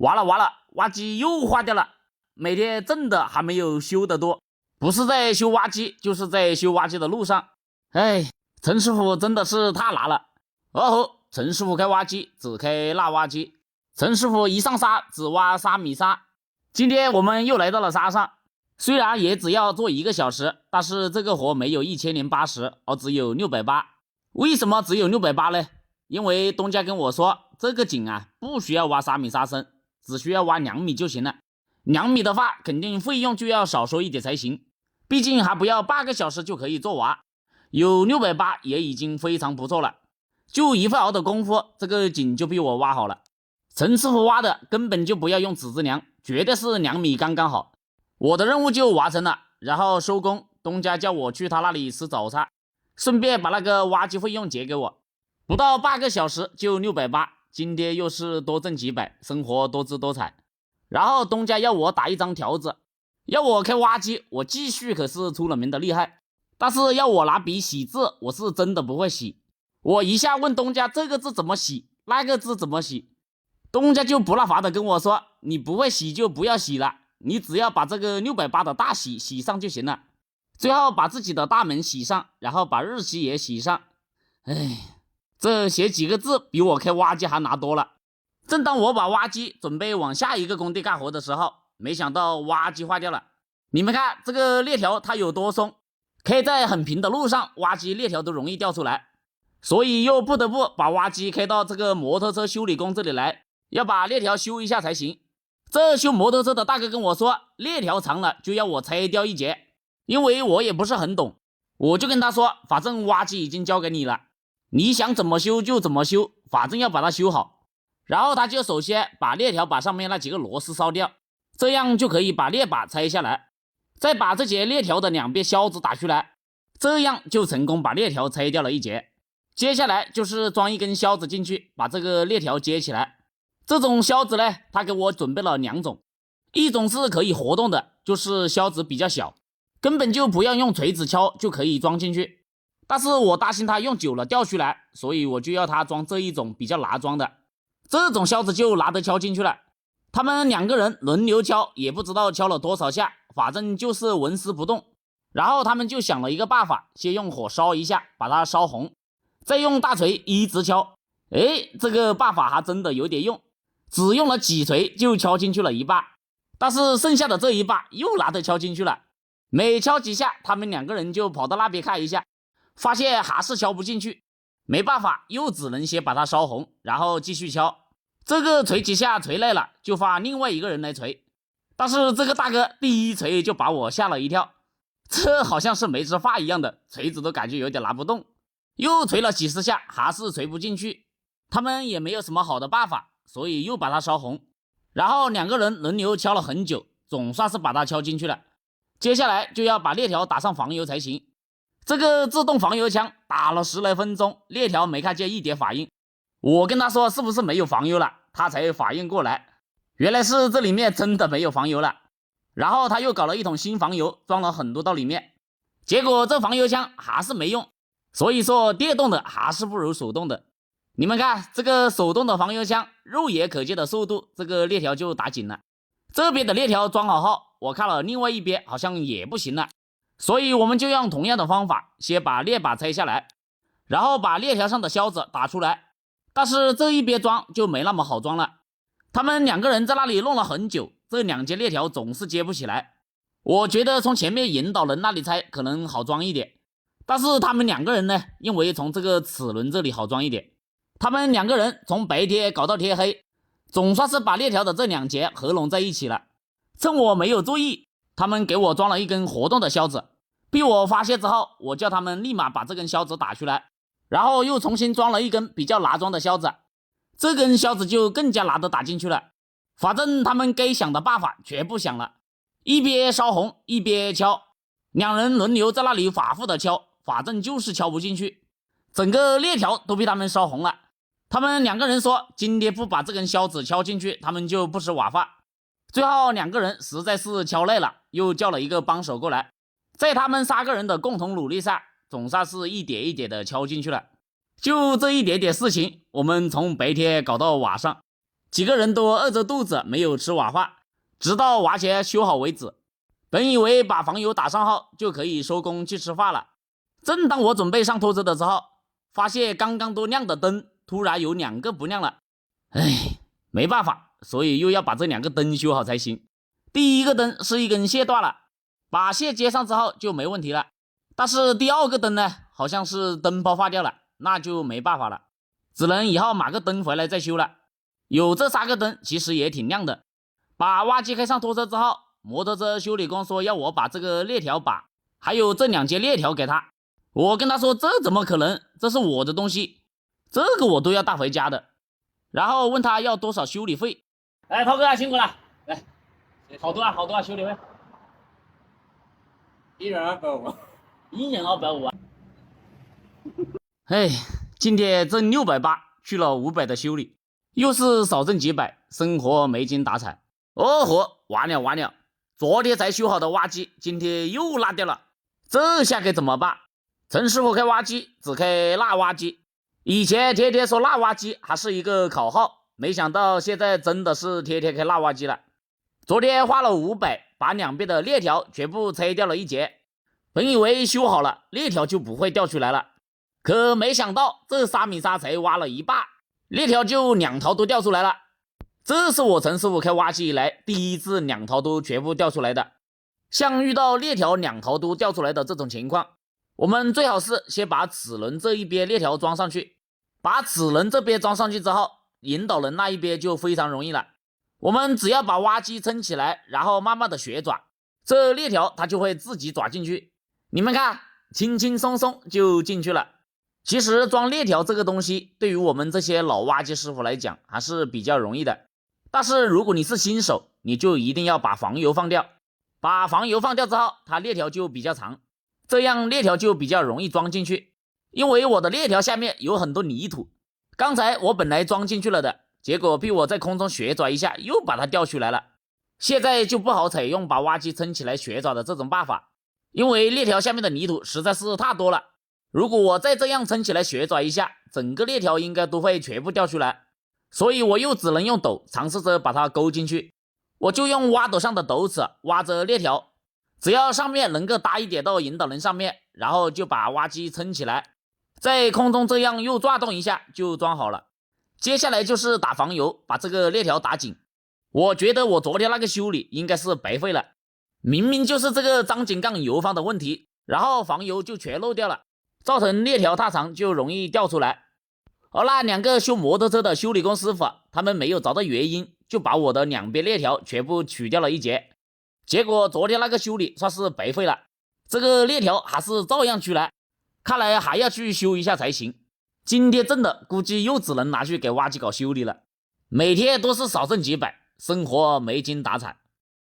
完了完了，挖机又坏掉了，每天挣的还没有修的多，不是在修挖机，就是在修挖机的路上。哎，陈师傅真的是太拿了。哦吼，陈师傅开挖机只开辣挖机，陈师傅一上沙只挖3米沙。今天我们又来到了沙上，虽然也只要做1个小时，但是这个活没有1080，而只有680。为什么只有680呢？因为东家跟我说，这个井啊不需要挖3米沙深，只需要挖2米就行了。2米的话，肯定费用就要少收一点才行，毕竟还不要8个小时就可以做完，有680也已经非常不错了。就1分熬的功夫，这个井就被我挖好了。陈师傅挖的根本就不要用尺子量，绝对是2米刚刚好。我的任务就完成了，然后收工。东家叫我去他那里吃早餐，顺便把那个挖机费用结给我。不到8个小时就680，今天又是多挣几百，生活多姿多彩。然后东家要我打一张条子，要我开挖机，我继续可是出了名的厉害。但是要我拿笔洗字，我是真的不会洗。我一下问东家这个字怎么洗，那个字怎么洗，东家就不耐烦的跟我说，你不会洗就不要洗了，你只要把这个680的大洗上就行了。最后把自己的大门洗上，然后把日期也洗上。哎，这写几个字比我开挖机还难多了。正当我把挖机准备往下一个工地干活的时候，没想到挖机坏掉了。你们看这个链条它有多松，开在很平的路上，挖机链条都容易掉出来，所以又不得不把挖机开到这个摩托车修理工这里来，要把链条修一下才行。这修摩托车的大哥跟我说，链条长了就要我拆掉一节，因为我也不是很懂，我就跟他说，反正挖机已经交给你了，你想怎么修就怎么修，反正要把它修好。然后他就首先把链条把上面那几个螺丝烧掉，这样就可以把链把拆下来，再把这节链条的2边销子打出来，这样就成功把链条拆掉了一节。接下来就是装一根销子进去，把这个链条接起来。这种销子呢，他给我准备了2种，一种是可以活动的，就是销子比较小，根本就不要用锤子敲就可以装进去，但是我担心它用久了掉出来，所以我就要它装这一种比较难装的，这种销子就拿得敲进去了。他们2个人轮流敲，也不知道敲了多少下，反正就是纹丝不动。然后他们就想了一个办法，先用火烧一下，把它烧红，再用大锤一直敲。这个办法还真的有点用，只用了几锤就敲进去了一半，但是剩下的这一半又拿得敲进去了。每敲几下，他们2个人就跑到那边看一下，发现还是敲不进去，没办法，又只能先把它烧红，然后继续敲。这个锤几下锤累了，就换另外一个人来锤。但是这个大哥第一锤就把我吓了一跳，这好像是没吃饭一样的，锤子都感觉有点拿不动。又锤了几十下，还是锤不进去。他们也没有什么好的办法，所以又把它烧红。然后2个人轮流敲了很久，总算是把它敲进去了。接下来就要把链条打上防油才行。这个自动防油枪打了10来分钟，链条没看见一点反应。我跟他说是不是没有防油了，他才反应过来，原来是这里面真的没有防油了。然后他又搞了一桶新防油，装了很多到里面，结果这防油枪还是没用。所以说电动的还是不如手动的。你们看这个手动的防油枪，肉眼可见的速度，这个链条就打紧了。这边的链条装好后，我看了另外一边好像也不行了，所以我们就用同样的方法，先把链把拆下来，然后把链条上的销子打出来。但是这一边装就没那么好装了，他们2个人在那里弄了很久，这2节链条总是接不起来。我觉得从前面引导人那里拆可能好装一点，但是他们2个人呢，认为从这个齿轮这里好装一点。他们2个人从白天搞到天黑，总算是把链条的这2节合拢在一起了。趁我没有注意，他们给我装了一根活动的销子，被我发现之后，我叫他们立马把这根销子打出来，然后又重新装了一根比较难装的销子，这根销子就更加难得打进去了。反正他们该想的办法全部想了，一边烧红一边敲，2人轮流在那里反复的敲，反正就是敲不进去，整个链条都被他们烧红了。他们2个人说今天不把这根销子敲进去，他们就不吃晚饭。最后2个人实在是敲累了，又叫了一个帮手过来，在他们3个人的共同努力下，总算是一点一点的敲进去了。就这一点点事情，我们从白天搞到晚上，几个人都饿着肚子没有吃晚饭，直到瓦解修好为止。本以为把防油打上号就可以收工去吃饭了，正当我准备上拖车的时候，发现刚刚都亮的灯突然有2个不亮了。没办法，所以又要把这2个灯修好才行。第一个灯是一根线断了，把线接上之后就没问题了。但是第2个灯呢，好像是灯泡坏掉了，那就没办法了，只能以后买个灯回来再修了。有这3个灯其实也挺亮的。把挖机开上拖车之后，摩托车修理工说要我把这个链条把还有这2节链条给他。我跟他说这怎么可能，这是我的东西，这个我都要带回家的。然后问他要多少修理费。涛哥辛苦了，来，好多啊修理费。一人250，一人250啊。今天挣680，去了500的修理，又是少挣几百，生活没精打采。完了，昨天才修好的挖机今天又烂掉了，这下该怎么办？陈师傅开挖机只开辣挖机，以前天天说辣挖机还是一个口号，没想到现在真的是天天开辣挖机了。昨天花了500把2边的链条全部拆掉了1节，本以为修好了链条就不会掉出来了，可没想到这3米沙才挖了一半，链条就2头都掉出来了。这是我陈师傅开挖机以来第一次2头都全部掉出来的。像遇到链条2头都掉出来的这种情况，我们最好是先把齿轮这一边链条装上去，把齿轮这边装上去之后，引导轮那一边就非常容易了。我们只要把挖机撑起来，然后慢慢的旋转，这链条它就会自己转进去。你们看，轻轻松松就进去了。其实装链条这个东西对于我们这些老挖机师傅来讲还是比较容易的，但是如果你是新手，你就一定要把防油放掉。把防油放掉之后，它链条就比较长，这样链条就比较容易装进去。因为我的链条下面有很多泥土，刚才我本来装进去了的，结果被我在空中旋转一下又把它掉出来了。现在就不好采用把挖机撑起来旋转的这种办法，因为链条下面的泥土实在是太多了。如果我再这样撑起来旋转一下，整个链条应该都会全部掉出来，所以我又只能用斗尝试着把它勾进去。我就用挖斗上的斗齿挖着链条，只要上面能够搭一点到引导轮上面，然后就把挖机撑起来，在空中这样又转动一下就装好了。接下来就是打防油，把这个链条打紧。我觉得我昨天那个修理应该是白费了，明明就是这个张紧杠油方的问题，然后防油就全漏掉了，造成链条太长就容易掉出来。而那2个修摩托车的修理工师傅，他们没有找到原因，就把我的2边链条全部取掉了1节，结果昨天那个修理算是白费了，这个链条还是照样出来，看来还要去修一下才行。今天挣的估计又只能拿去给挖机搞修理了，每天都是少挣几百，生活没精打采。